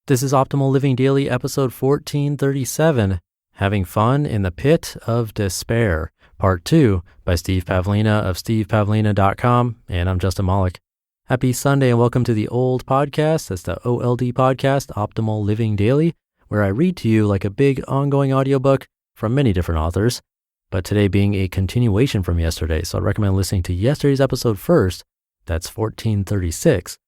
This is Optimal Living Daily, episode 1437, Having Fun in the Pit of Despair, Part 2 by Steve Pavlina of stevepavlina.com, and I'm Justin Malik. Happy Sunday and welcome to the old podcast. That's the OLD podcast, Optimal Living Daily, where I read to you like a big ongoing audiobook from many different authors, but today being a continuation from yesterday, so I recommend listening to yesterday's episode first. That's 1436.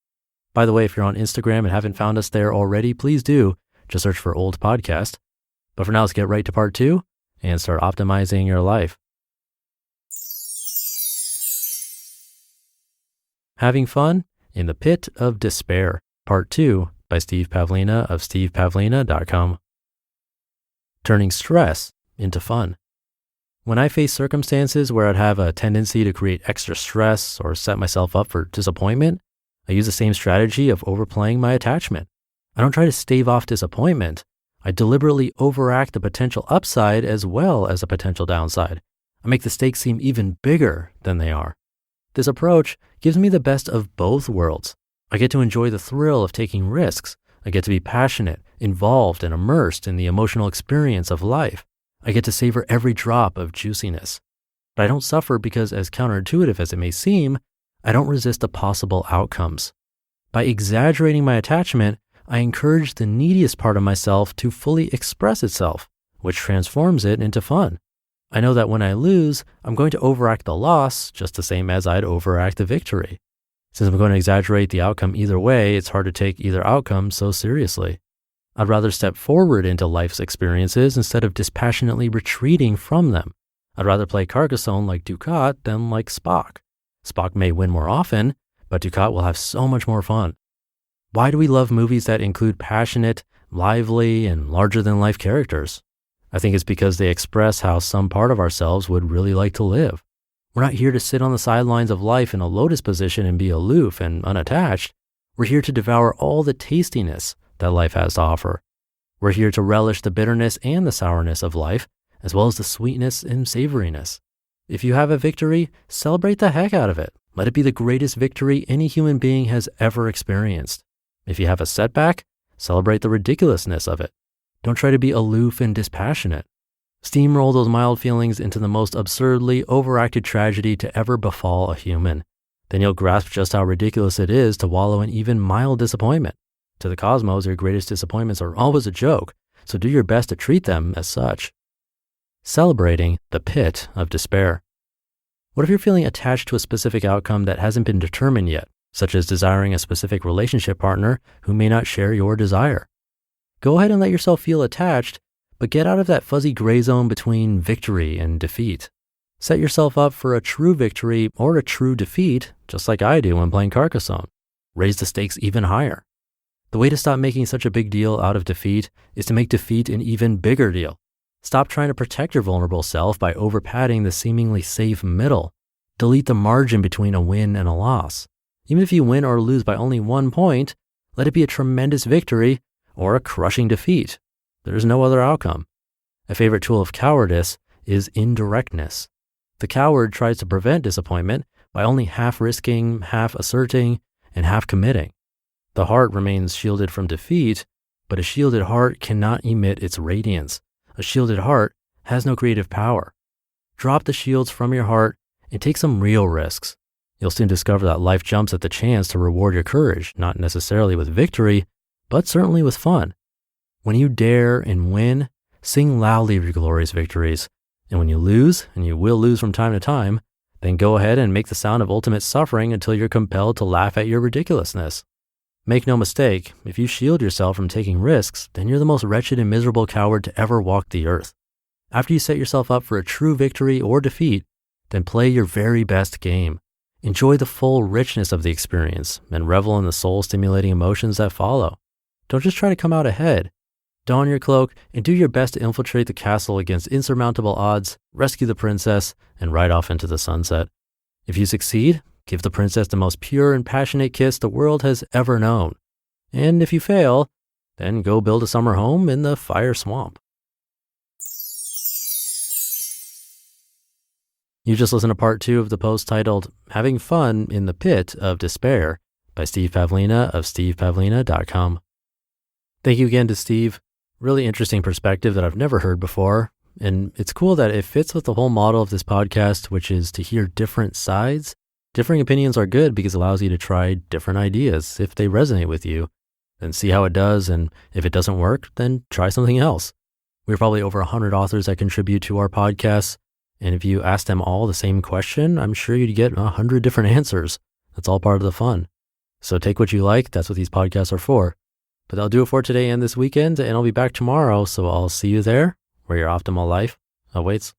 By the way, if you're on Instagram and haven't found us there already, please do. Just search for Old Podcast. But for now, let's get right to part 2 and start optimizing your life. Having Fun in the Pit of Despair, Part 2 by Steve Pavlina of stevepavlina.com. Turning stress into fun. When I face circumstances where I'd have a tendency to create extra stress or set myself up for disappointment, I use the same strategy of overplaying my attachment. I don't try to stave off disappointment. I deliberately overact the potential upside as well as a potential downside. I make the stakes seem even bigger than they are. This approach gives me the best of both worlds. I get to enjoy the thrill of taking risks. I get to be passionate, involved, and immersed in the emotional experience of life. I get to savor every drop of juiciness. But I don't suffer because, as counterintuitive as it may seem, I don't resist the possible outcomes. By exaggerating my attachment, I encourage the neediest part of myself to fully express itself, which transforms it into fun. I know that when I lose, I'm going to overact the loss just the same as I'd overact the victory. Since I'm going to exaggerate the outcome either way, it's hard to take either outcome so seriously. I'd rather step forward into life's experiences instead of dispassionately retreating from them. I'd rather play Carcassonne like Ducat than like Spock. Spock may win more often, but Ducat will have so much more fun. Why do we love movies that include passionate, lively, and larger-than-life characters? I think it's because they express how some part of ourselves would really like to live. We're not here to sit on the sidelines of life in a lotus position and be aloof and unattached. We're here to devour all the tastiness that life has to offer. We're here to relish the bitterness and the sourness of life, as well as the sweetness and savoriness. If you have a victory, celebrate the heck out of it. Let it be the greatest victory any human being has ever experienced. If you have a setback, celebrate the ridiculousness of it. Don't try to be aloof and dispassionate. Steamroll those mild feelings into the most absurdly overacted tragedy to ever befall a human. Then you'll grasp just how ridiculous it is to wallow in even mild disappointment. To the cosmos, your greatest disappointments are always a joke, so do your best to treat them as such. Celebrating the pit of despair. What if you're feeling attached to a specific outcome that hasn't been determined yet, such as desiring a specific relationship partner who may not share your desire? Go ahead and let yourself feel attached, but get out of that fuzzy gray zone between victory and defeat. Set yourself up for a true victory or a true defeat, just like I do when playing Carcassonne. Raise the stakes even higher. The way to stop making such a big deal out of defeat is to make defeat an even bigger deal. Stop trying to protect your vulnerable self by over-padding the seemingly safe middle. Delete the margin between a win and a loss. Even if you win or lose by only 1 point, let it be a tremendous victory or a crushing defeat. There's no other outcome. A favorite tool of cowardice is indirectness. The coward tries to prevent disappointment by only half risking, half asserting, and half committing. The heart remains shielded from defeat, but a shielded heart cannot emit its radiance. A shielded heart has no creative power. Drop the shields from your heart and take some real risks. You'll soon discover that life jumps at the chance to reward your courage, not necessarily with victory, but certainly with fun. When you dare and win, sing loudly of your glorious victories. And when you lose, and you will lose from time to time, then go ahead and make the sound of ultimate suffering until you're compelled to laugh at your ridiculousness. Make no mistake, if you shield yourself from taking risks, then you're the most wretched and miserable coward to ever walk the earth. After you set yourself up for a true victory or defeat, then play your very best game. Enjoy the full richness of the experience and revel in the soul-stimulating emotions that follow. Don't just try to come out ahead. Don your cloak and do your best to infiltrate the castle against insurmountable odds, rescue the princess, and ride off into the sunset. If you succeed, give the princess the most pure and passionate kiss the world has ever known. And if you fail, then go build a summer home in the fire swamp. You just listened to part 2 of the post titled Having Fun in the Pit of Despair by Steve Pavlina of stevepavlina.com. Thank you again to Steve. Really interesting perspective that I've never heard before. And it's cool that it fits with the whole model of this podcast, which is to hear different sides. Differing opinions are good because it allows you to try different ideas if they resonate with you, then see how it does. And if it doesn't work, then try something else. We have probably over 100 authors that contribute to our podcast. And if you ask them all the same question, I'm sure you'd get 100 different answers. That's all part of the fun. So take what you like. That's what these podcasts are for. But that'll do it for today and this weekend. And I'll be back tomorrow. So I'll see you there where your optimal life awaits.